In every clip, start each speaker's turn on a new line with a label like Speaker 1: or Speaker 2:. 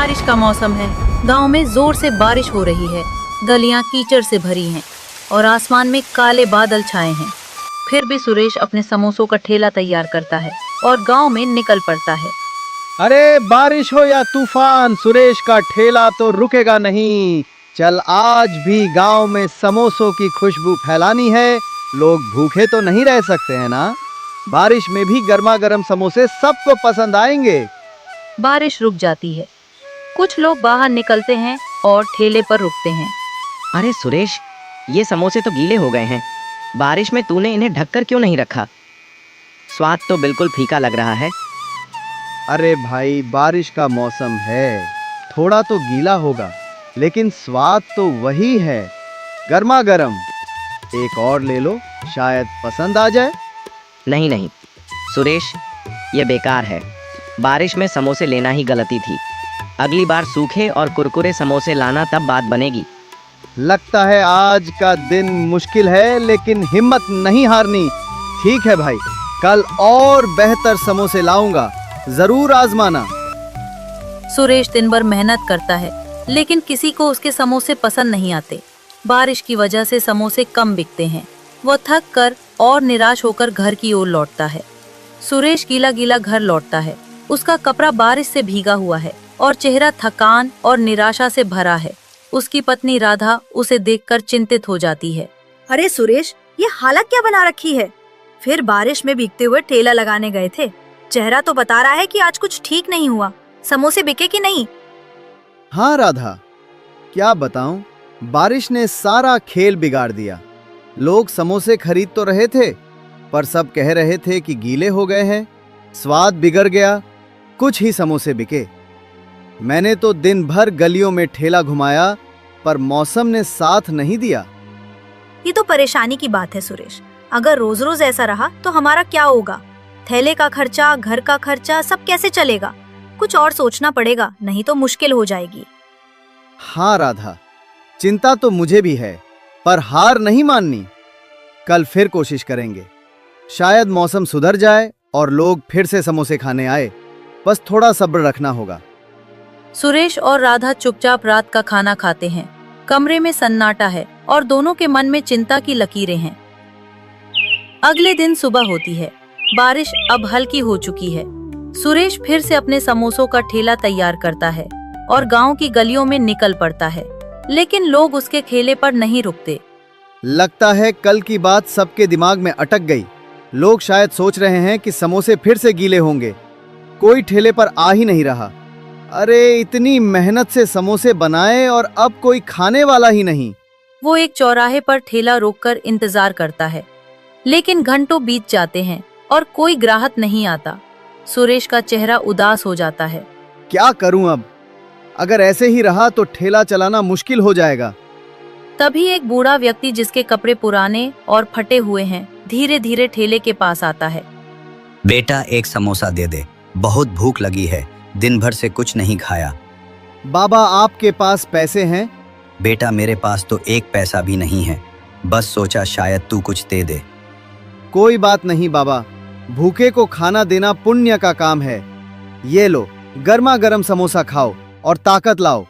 Speaker 1: बारिश का मौसम है। गांव में जोर से बारिश हो रही है। गलियां कीचड़ से भरी हैं और आसमान में काले बादल छाए हैं। फिर भी सुरेश अपने समोसों का ठेला तैयार करता है और गांव में निकल पड़ता है।
Speaker 2: अरे बारिश हो या तूफान, सुरेश का ठेला तो रुकेगा नहीं। चल, आज भी गांव में समोसों की खुशबू फैलानी है। लोग भूखे तो नहीं रह सकते हैं ना। बारिश में भी गर्मा गर्म समोसे सबको पसंद आएंगे।
Speaker 1: बारिश रुक जाती है। कुछ लोग बाहर निकलते हैं और ठेले पर रुकते हैं।
Speaker 3: अरे सुरेश, ये समोसे तो गीले हो गए हैं। बारिश में तूने इन्हें ढककर क्यों नहीं रखा? स्वाद तो बिल्कुल फीका लग रहा है।
Speaker 2: अरे भाई, बारिश का मौसम है, थोड़ा तो गीला होगा, लेकिन स्वाद तो वही है, गर्मा गर्म। एक और ले लो, शायद पसंद आ जाए।
Speaker 3: नहीं नहीं सुरेश, ये बेकार है। बारिश में समोसे लेना ही गलती थी। अगली बार सूखे और कुरकुरे समोसे लाना, तब बात बनेगी।
Speaker 2: लगता है आज का दिन मुश्किल है, लेकिन हिम्मत नहीं हारनी। ठीक है भाई, कल और बेहतर समोसे लाऊंगा, जरूर आजमाना।
Speaker 1: सुरेश दिन भर मेहनत करता है, लेकिन किसी को उसके समोसे पसंद नहीं आते। बारिश की वजह से समोसे कम बिकते हैं। वह थक कर और निराश होकर घर की ओर लौटता है। सुरेश गीला गीला घर लौटता है। उसका कपड़ा बारिश से भीगा हुआ है और चेहरा थकान और निराशा से भरा है। उसकी पत्नी राधा उसे देखकर चिंतित हो जाती है।
Speaker 4: अरे सुरेश, ये हालत क्या बना रखी है? फिर बारिश में भीगते हुए ठेला लगाने गए थे। चेहरा तो बता रहा है कि आज कुछ ठीक नहीं हुआ। समोसे बिके कि नहीं?
Speaker 2: हाँ राधा, क्या बताऊं, बारिश ने सारा खेल बिगाड़ दिया। लोग समोसे खरीद तो रहे थे, पर सब कह रहे थे कि गीले हो गए हैं, स्वाद बिगड़ गया। कुछ ही समोसे बिके। मैंने तो दिन भर गलियों में ठेला घुमाया, पर मौसम ने साथ नहीं दिया।
Speaker 4: ये तो परेशानी की बात है सुरेश। अगर रोज रोज ऐसा रहा तो हमारा क्या होगा? थैले का खर्चा, घर का खर्चा, सब कैसे चलेगा? कुछ और सोचना पड़ेगा, नहीं तो मुश्किल हो जाएगी।
Speaker 2: हाँ राधा, चिंता तो मुझे भी है, पर हार नहीं माननी। कल फिर कोशिश करेंगे। शायद मौसम सुधर जाए और लोग फिर से समोसे खाने आए। बस थोड़ा सब्र रखना होगा।
Speaker 1: सुरेश और राधा चुपचाप रात का खाना खाते हैं। कमरे में सन्नाटा है और दोनों के मन में चिंता की लकीरें हैं। अगले दिन सुबह होती है। बारिश अब हल्की हो चुकी है। सुरेश फिर से अपने समोसों का ठेला तैयार करता है और गांव की गलियों में निकल पड़ता है, लेकिन लोग उसके ठेले पर नहीं रुकते।
Speaker 2: लगता है कल की बात सबके दिमाग में अटक गई। लोग शायद सोच रहे हैं कि समोसे फिर से गीले होंगे। कोई ठेले पर आ ही नहीं रहा। अरे, इतनी मेहनत से समोसे बनाए और अब कोई खाने वाला ही नहीं।
Speaker 1: वो एक चौराहे पर ठेला रोककर इंतजार करता है, लेकिन घंटों बीत जाते हैं और कोई ग्राहक नहीं आता। सुरेश का चेहरा उदास हो जाता है।
Speaker 2: क्या करूं अब? अगर ऐसे ही रहा तो ठेला चलाना मुश्किल हो जाएगा।
Speaker 1: तभी एक बूढ़ा व्यक्ति, जिसके कपड़े पुराने और फटे हुए हैं, धीरे धीरे ठेले के पास आता है।
Speaker 5: बेटा, एक समोसा दे दे, बहुत भूख लगी है, दिन भर से कुछ नहीं खाया।
Speaker 2: बाबा, आपके पास पैसे हैं?
Speaker 5: बेटा, मेरे पास तो एक पैसा भी नहीं है, बस सोचा शायद तू कुछ दे दे।
Speaker 2: कोई बात नहीं बाबा, भूखे को खाना देना पुण्य का काम है। ये लो, गर्मा गर्म समोसा खाओ और ताकत लाओ।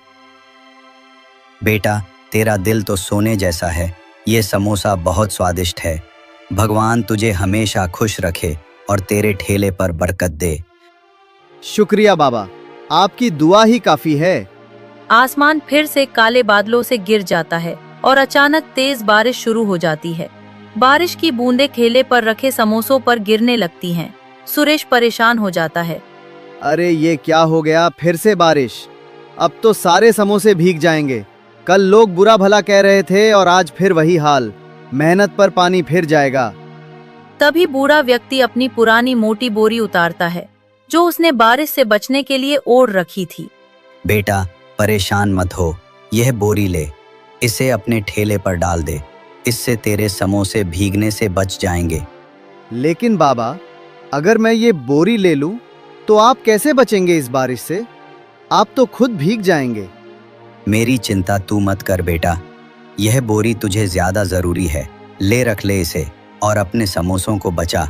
Speaker 5: बेटा, तेरा दिल तो सोने जैसा है, ये समोसा बहुत स्वादिष्ट है। भगवान तुझे हमेशा खुश रखे और तेरे ठेले पर बरकत दे।
Speaker 2: शुक्रिया बाबा, आपकी दुआ ही काफी है।
Speaker 1: आसमान फिर से काले बादलों से घिर जाता है और अचानक तेज बारिश शुरू हो जाती है। बारिश की बूंदें ठेले पर रखे समोसों पर गिरने लगती हैं। सुरेश परेशान हो जाता है।
Speaker 2: अरे, ये क्या हो गया? फिर से बारिश। अब तो सारे समोसे भीग जाएंगे। कल लोग बुरा भला कह रहे थे और आज फिर वही हाल। मेहनत पर पानी फिर जाएगा।
Speaker 1: तभी बूढ़ा व्यक्ति अपनी पुरानी मोटी बोरी उतारता है, जो उसने बारिश से बचने के लिए ओढ़ रखी थी।
Speaker 5: बेटा, परेशान मत हो, यह बोरी ले, इसे अपने ठेले पर डाल दे, इससे तेरे समोसे भीगने से बच जाएंगे।
Speaker 2: लेकिन बाबा, अगर मैं ये बोरी ले लूं, तो आप कैसे बचेंगे इस बारिश से? आप तो खुद भीग जाएंगे।
Speaker 5: मेरी चिंता तू मत कर बेटा, यह बोरी तुझे ज्यादा जरूरी है, ले रख ले इसे और अपने समोसों को बचा।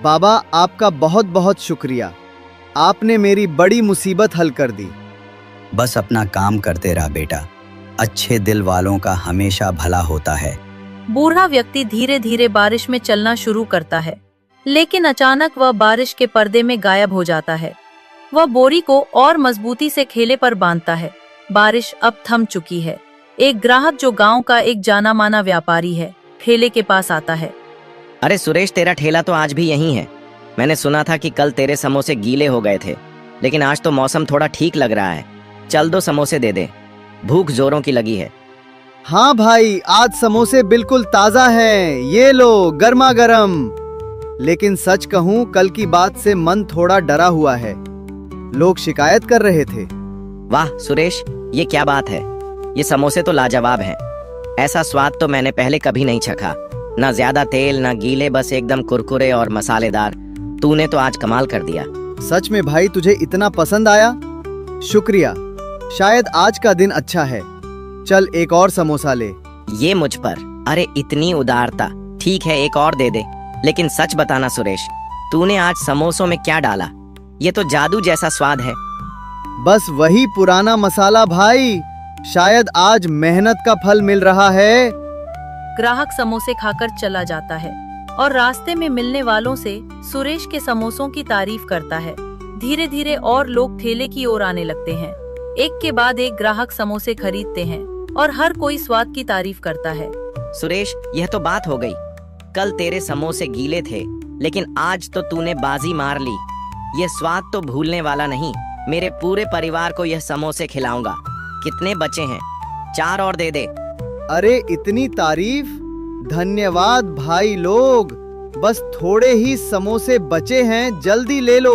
Speaker 2: बाबा, आपका बहुत बहुत शुक्रिया। आपने मेरी बड़ी मुसीबत हल कर दी।
Speaker 5: बस अपना काम करते रहा बेटा। अच्छे दिल वालों का हमेशा भला होता है।
Speaker 1: बूढ़ा व्यक्ति धीरे धीरे बारिश में चलना शुरू करता है, लेकिन अचानक वह बारिश के पर्दे में गायब हो जाता है। वह बोरी को और मजबूती से ठेले पर बांधता है। बारिश अब थम चुकी है। एक ग्राहक जो गांव का एक जाना माना व्यापारी है, ठेले के पास आता है।
Speaker 3: अरे सुरेश, तेरा ठेला तो आज भी यहीं है। मैंने सुना था कि कल तेरे समोसे गीले हो गए थे, लेकिन आज तो मौसम थोड़ा ठीक लग रहा है। चल 2 समोसे दे दे, भूख जोरों की लगी है।
Speaker 2: हाँ भाई, आज समोसे बिल्कुल ताजा हैं, ये लो गर्मा गर्म। लेकिन सच कहूँ, कल की बात से मन थोड़ा डरा हुआ है। लोग शिकायत कर रहे थे।
Speaker 3: वाह सुरेश, ये क्या बात है। ये समोसे तो लाजवाब हैं। ऐसा स्वाद तो मैंने पहले कभी नहीं चखा। ना ज्यादा तेल, ना गीले, बस एकदम कुरकुरे और मसालेदार। तूने तो आज कमाल कर दिया।
Speaker 2: सच में भाई, तुझे इतना पसंद आया? शुक्रिया। शायद आज का दिन अच्छा है। चल एक और समोसा ले।
Speaker 3: ये मुझ पर, अरे इतनी उदारता। ठीक है, एक और दे दे। लेकिन सच बताना सुरेश, तूने आज समोसों में क्या डाला? ये तो जादू जैसा स्वाद है।
Speaker 2: बस वही पुराना मसाला भाई। शायद आज मेहनत का फल मिल रहा है।
Speaker 1: ग्राहक समोसे खाकर चला जाता है और रास्ते में मिलने वालों से सुरेश के समोसों की तारीफ करता है। धीरे धीरे और लोग ठेले की ओर आने लगते हैं। एक के बाद एक ग्राहक समोसे खरीदते हैं और हर कोई स्वाद की तारीफ करता है।
Speaker 3: सुरेश, यह तो बात हो गई। कल तेरे समोसे गीले थे, लेकिन आज तो तूने बाजी मार ली। ये स्वाद तो भूलने वाला नहीं। मेरे पूरे परिवार को यह समोसे खिलाऊंगा। कितने बचे हैं? 4 और दे दे।
Speaker 2: अरे इतनी तारीफ, धन्यवाद भाई लोग। बस थोड़े ही समोसे बचे हैं, जल्दी ले लो।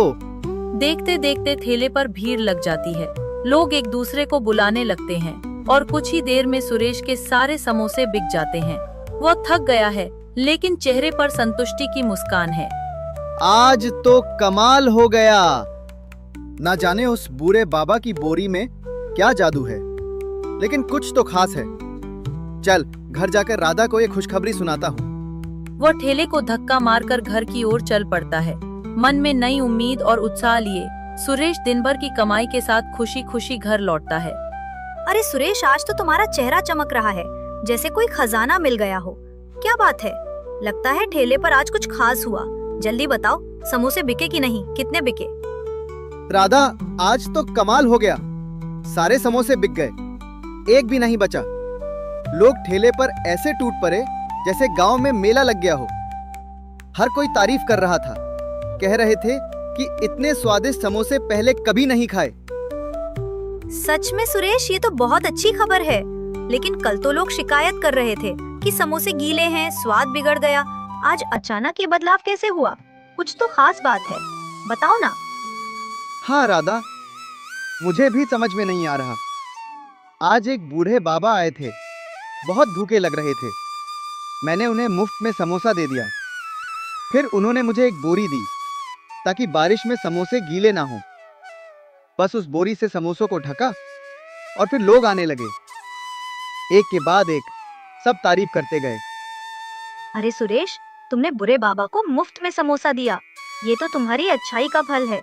Speaker 1: देखते देखते ठेले पर भीड़ लग जाती है। लोग एक दूसरे को बुलाने लगते हैं और कुछ ही देर में सुरेश के सारे समोसे बिक जाते हैं। वह थक गया है, लेकिन चेहरे पर संतुष्टि की मुस्कान है।
Speaker 2: आज तो कमाल हो गया। ना जाने उस बूढ़े बाबा की बोरी में क्या जादू है, लेकिन कुछ तो खास है। चल घर जाकर राधा को ये खुशखबरी सुनाता हूँ।
Speaker 1: वह ठेले को धक्का मारकर घर की ओर चल पड़ता है। मन में नई उम्मीद और उत्साह लिए सुरेश दिन भर की कमाई के साथ खुशी खुशी घर लौटता है।
Speaker 4: अरे सुरेश, आज तो तुम्हारा चेहरा चमक रहा है, जैसे कोई खजाना मिल गया हो। क्या बात है? लगता है ठेले पर आज कुछ खास हुआ। जल्दी बताओ, समोसे बिके कि नहीं? कितने बिके?
Speaker 2: राधा, आज तो कमाल हो गया। सारे समोसे बिक गए, एक भी नहीं बचा। लोग ठेले पर ऐसे टूट पड़े जैसे गांव में मेला लग गया हो। हर कोई तारीफ कर रहा था, कह रहे थे कि इतने स्वादिष्ट समोसे पहले कभी नहीं खाए।
Speaker 4: सच में सुरेश, ये तो बहुत अच्छी खबर है। लेकिन कल तो लोग शिकायत कर रहे थे कि समोसे गीले हैं, स्वाद बिगड़ गया। आज अचानक ये बदलाव कैसे हुआ? कुछ तो खास बात है, बताओ ना।
Speaker 2: हाँ राधा, मुझे भी समझ में नहीं आ रहा। आज एक बूढ़े बाबा आए थे, बहुत भूखे लग रहे थे। मैंने उन्हें मुफ्त में समोसा दे दिया। फिर उन्होंने मुझे एक बोरी दी ताकि बारिश में समोसे गीले ना हो। बस उस बोरी से समोसों को ढका और फिर लोग आने लगे। एक के बाद एक सब तारीफ करते गए।
Speaker 4: अरे सुरेश, तुमने बुरे बाबा को मुफ्त में समोसा दिया। ये तो तुम्हारी अच्छाई का फल है।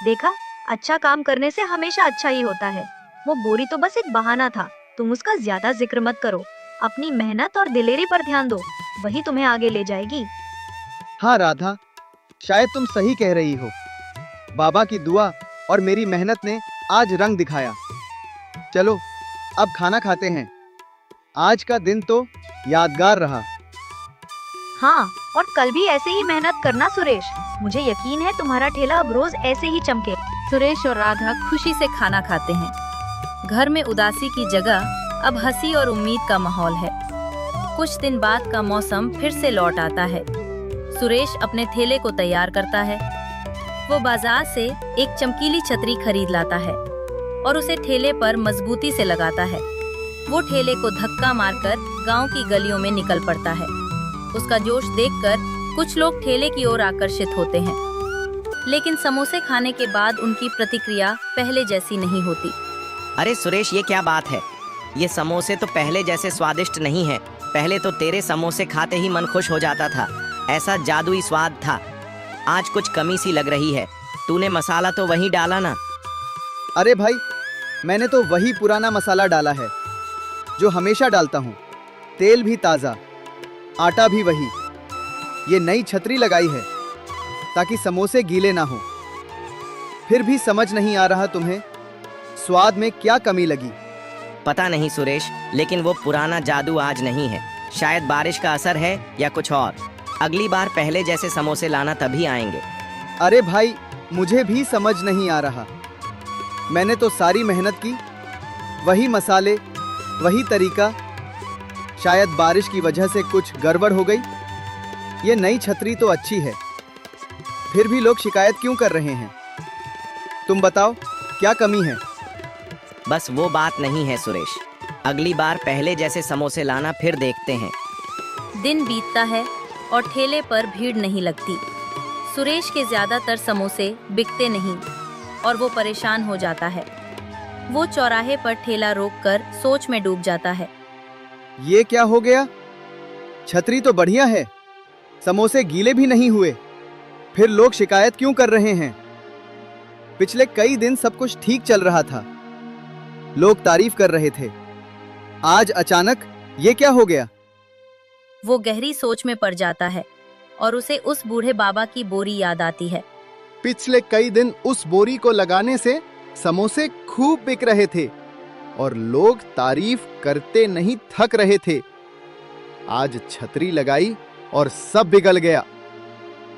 Speaker 4: देखा, अच्छा काम करने से हमेशा अच्छा ही होता है। वो बोरी तो बस एक बहाना था। तुम उसका ज्यादा जिक्र मत करो। अपनी मेहनत और दिलेरी पर ध्यान दो, वही तुम्हें आगे ले जाएगी।
Speaker 2: हाँ राधा, शायद तुम सही कह रही हो। बाबा की दुआ और मेरी मेहनत ने आज रंग दिखाया। चलो अब खाना खाते हैं। आज का दिन तो यादगार रहा।
Speaker 4: हाँ, और कल भी ऐसे ही मेहनत करना सुरेश। मुझे यकीन है तुम्हारा ठेला अब रोज ऐसे ही चमके।
Speaker 1: सुरेश और राधा खुशी से खाना खाते हैं। घर में उदासी की जगह अब हंसी और उम्मीद का माहौल है। कुछ दिन बाद का मौसम फिर से लौट आता है। सुरेश अपने ठेले को तैयार करता है। वो बाजार से एक चमकीली छतरी खरीद लाता है और उसे ठेले पर मजबूती से लगाता है। वो ठेले को धक्का मारकर गांव की गलियों में निकल पड़ता है। उसका जोश देखकर कुछ लोग ठेले की ओर आकर्षित होते हैं, लेकिन समोसे खाने के बाद उनकी प्रतिक्रिया पहले जैसी नहीं होती।
Speaker 3: अरे सुरेश, ये क्या बात है? ये समोसे तो पहले जैसे स्वादिष्ट नहीं है। पहले तो तेरे समोसे खाते ही मन खुश हो जाता था। ऐसा जादुई स्वाद था। आज कुछ कमी सी लग रही है। तूने मसाला तो वही डाला ना?
Speaker 2: अरे भाई, मैंने तो वही पुराना मसाला डाला है जो हमेशा डालता हूँ। तेल भी ताज़ा, आटा भी वही। ये नई छतरी लगाई है ताकि समोसे गीले ना हो। फिर भी समझ नहीं आ रहा तुम्हें स्वाद में क्या कमी लगी।
Speaker 3: पता नहीं सुरेश, लेकिन वो पुराना जादू आज नहीं है। शायद बारिश का असर है या कुछ और। अगली बार पहले जैसे समोसे लाना, तभी आएंगे।
Speaker 2: अरे भाई, मुझे भी समझ नहीं आ रहा। मैंने तो सारी मेहनत की, वही मसाले, वही तरीका। शायद बारिश की वजह से कुछ गड़बड़ हो गई। ये नई छतरी तो अच्छी है, फिर भी लोग शिकायत क्यों कर रहे हैं? तुम बताओ, क्या कमी है?
Speaker 3: बस वो बात नहीं है सुरेश। अगली बार पहले जैसे समोसे लाना, फिर देखते हैं।
Speaker 1: दिन बीतता है और ठेले पर भीड़ नहीं लगती। सुरेश के ज्यादातर समोसे बिकते नहीं और वो परेशान हो जाता है। वो चौराहे पर ठेला रोककर सोच में डूब जाता है।
Speaker 2: ये क्या हो गया? छतरी तो बढ़िया है, समोसे गीले भी नहीं हुए, फिर लोग शिकायत क्यों कर रहे हैं? पिछले कई दिन सब कुछ ठीक चल रहा था, लोग तारीफ कर रहे थे। आज अचानक ये क्या हो गया?
Speaker 1: वो गहरी सोच में पड़ जाता है और उसे उस बूढ़े बाबा की बोरी याद आती है।
Speaker 2: पिछले कई दिन उस बोरी को लगाने से समोसे खूब बिक रहे थे और लोग तारीफ करते नहीं थक रहे थे। आज छतरी लगाई और सब बिगड़ गया।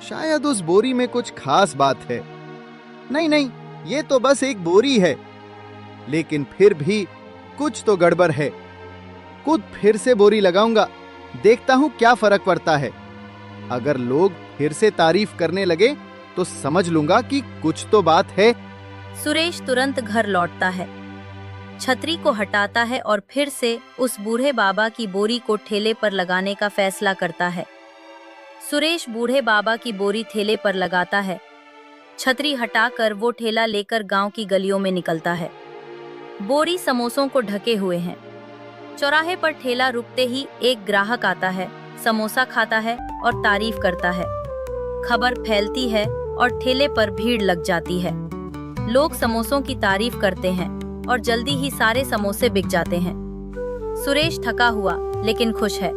Speaker 2: शायद उस बोरी में कुछ खास बात है। नहीं, ये तो बस एक बोरी है, लेकिन फिर भी कुछ तो गड़बड़ है। खुद फिर से बोरी लगाऊंगा, देखता हूं क्या फर्क पड़ता है। अगर लोग फिर से तारीफ करने लगे तो समझ लूंगा कि कुछ तो बात है।
Speaker 1: सुरेश तुरंत घर लौटता है, छतरी को हटाता है और फिर से उस बूढ़े बाबा की बोरी को ठेले पर लगाने का फैसला करता है। सुरेश बूढ़े बाबा की बोरी ठेले पर लगाता है। छतरी हटाकर वो ठेला लेकर गांव की गलियों में निकलता है। बोरी समोसों को ढके हुए हैं। चौराहे पर ठेला रुकते ही एक ग्राहक आता है, समोसा खाता है और तारीफ करता है। खबर फैलती है और ठेले पर भीड़ लग जाती है। लोग समोसों की तारीफ करते हैं और जल्दी ही सारे समोसे बिक जाते हैं। सुरेश थका हुआ लेकिन खुश है।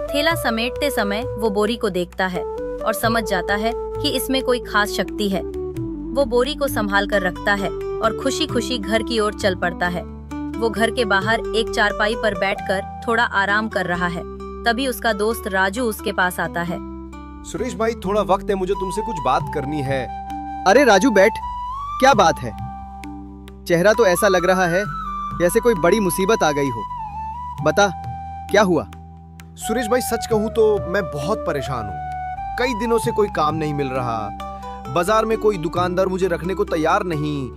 Speaker 1: ठेला समेटते समय वो बोरी को देखता है और समझ जाता है कि इसमें कोई खास शक्ति है। वो बोरी को संभाल कर रखता है और खुशी खुशी घर की ओर चल पड़ता है। वो घर के बाहर एक चारपाई पर बैठकर थोड़ा आराम कर रहा है। तभी उसका दोस्त राजू उसके पास आता है।
Speaker 6: सुरेश भाई, थोड़ा वक्त है, मुझे तुमसे कुछ बात करनी है।
Speaker 2: अरे राजू, बैठ। क्या बात है? चेहरा तो ऐसा लग रहा है जैसे कोई बड़ी मुसीबत आ गई हो। बता, क्या हुआ?
Speaker 6: सुरेश भाई, सच कहूं तो मैं बहुत परेशान हूँ। कई दिनों से कोई काम नहीं मिल रहा। बाजार में कोई दुकानदार मुझे रखने को तैयार नहीं।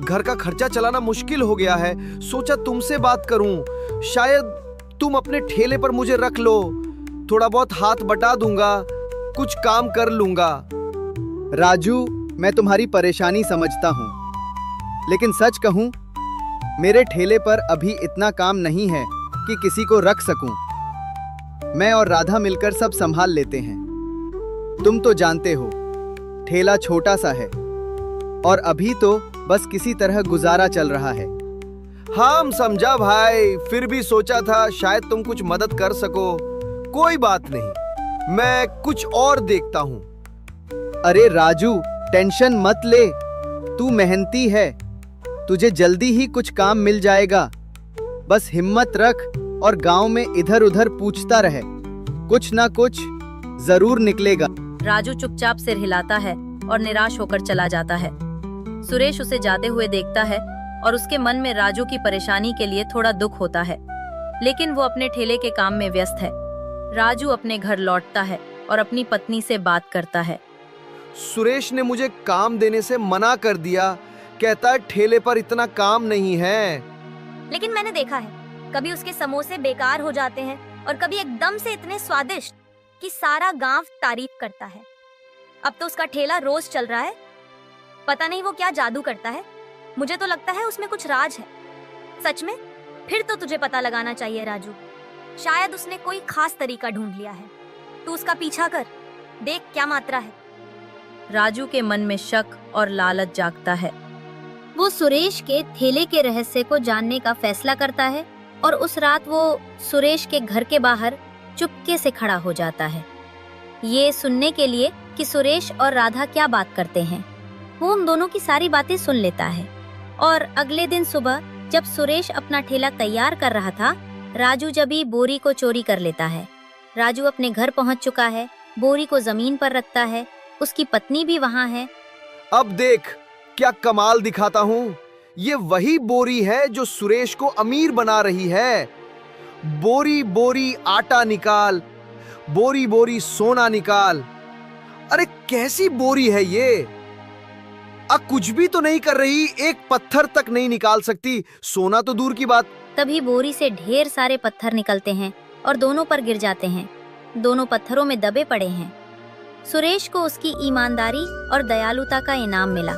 Speaker 6: घर का खर्चा चलाना मुश्किल हो गया है। सोचा तुमसे बात करूं, शायद तुम अपने ठेले पर मुझे रख लो। थोड़ा बहुत हाथ बटा दूंगा, कुछ काम कर लूंगा।
Speaker 2: राजू, मैं तुम्हारी परेशानी समझता हूँ, लेकिन सच कहूँ, मेरे ठेले पर अभी इतना काम नहीं है कि किसी को रख सकूं। मैं और राधा मिलकर सब संभाल लेते हैं। तुम तो जानते हो, ठेला छोटा सा है और अभी तो बस किसी तरह गुजारा चल रहा है।
Speaker 6: हम समझा भाई, फिर भी सोचा था शायद तुम कुछ मदद कर सको। कोई बात नहीं, मैं कुछ और देखता हूँ।
Speaker 2: अरे राजू, टेंशन मत ले, तू मेहनती है, तुझे जल्दी ही कुछ काम मिल जाएगा। बस हिम्मत रख और गांव में इधर उधर पूछता रहे, कुछ ना कुछ जरूर निकलेगा।
Speaker 1: राजू चुपचाप सिर हिलाता है और निराश होकर चला जाता है। सुरेश उसे जाते हुए देखता है और उसके मन में राजू की परेशानी के लिए थोड़ा दुख होता है, लेकिन वो अपने ठेले के काम में व्यस्त है। राजू अपने घर लौटता है और अपनी पत्नी से बात करता है।
Speaker 6: सुरेश ने मुझे काम देने से मना कर दिया, कहता है ठेले पर इतना काम नहीं है।
Speaker 7: लेकिन मैंने देखा है, कभी उसके समोसे बेकार हो जाते हैं और कभी एकदम से इतने स्वादिष्ट कि सारा गांव तारीफ करता है। अब तो उसका ठेला रोज चल रहा है। पता नहीं वो क्या जादू करता है। मुझे तो लगता है उसमें कुछ राज है। सच में? फिर तो तुझे पता लगाना चाहिए राजू। शायद उसने कोई खास तरीका ढूंढ लिया है। तू उसका पीछा कर, देख क्या मात्रा है।
Speaker 1: राजू के मन में शक और लालच जागता है।
Speaker 4: वो सुरेश के थैले के रहस्य को जानने का फैसला करता है और उस रात वो सुरेश के घर के बाहर चुपके से खड़ा हो जाता है, ये सुनने के लिए कि सुरेश और राधा क्या बात करते हैं। वो उन दोनों की सारी बातें सुन लेता है। और अगले दिन सुबह जब सुरेश अपना ठेला तैयार कर रहा था, राजू जबी बोरी को चोरी कर लेता है। राजू अपने घर पहुंच चुका है, बोरी को जमीन पर रखता है, उसकी पत्नी भी वहां है।
Speaker 6: अब देख क्या कमाल दिखाता हूँ। ये वही बोरी है जो सुरेश को अमीर बना रही है। बोरी बोरी आटा निकाल, बोरी बोरी सोना निकाल। अरे कैसी बोरी है ये? कुछ भी तो नहीं कर रही, एक पत्थर तक नहीं निकाल सकती, सोना तो दूर की बात।
Speaker 4: तभी बोरी से ढेर सारे पत्थर निकलते हैं और दोनों पर गिर जाते हैं। दोनों पत्थरों में दबे पड़े हैं। सुरेश को उसकी ईमानदारी और दयालुता का इनाम मिला,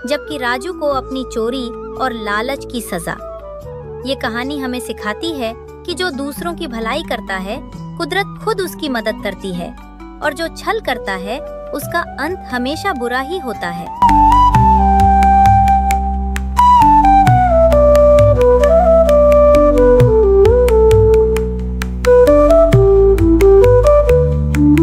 Speaker 4: जबकि राजू को अपनी चोरी और लालच की सजा। ये कहानी हमें सिखाती है कि जो दूसरों की भलाई करता है, कुदरत खुद उसकी मदद करती है, और जो छल करता है उसका अंत हमेशा बुरा ही होता है।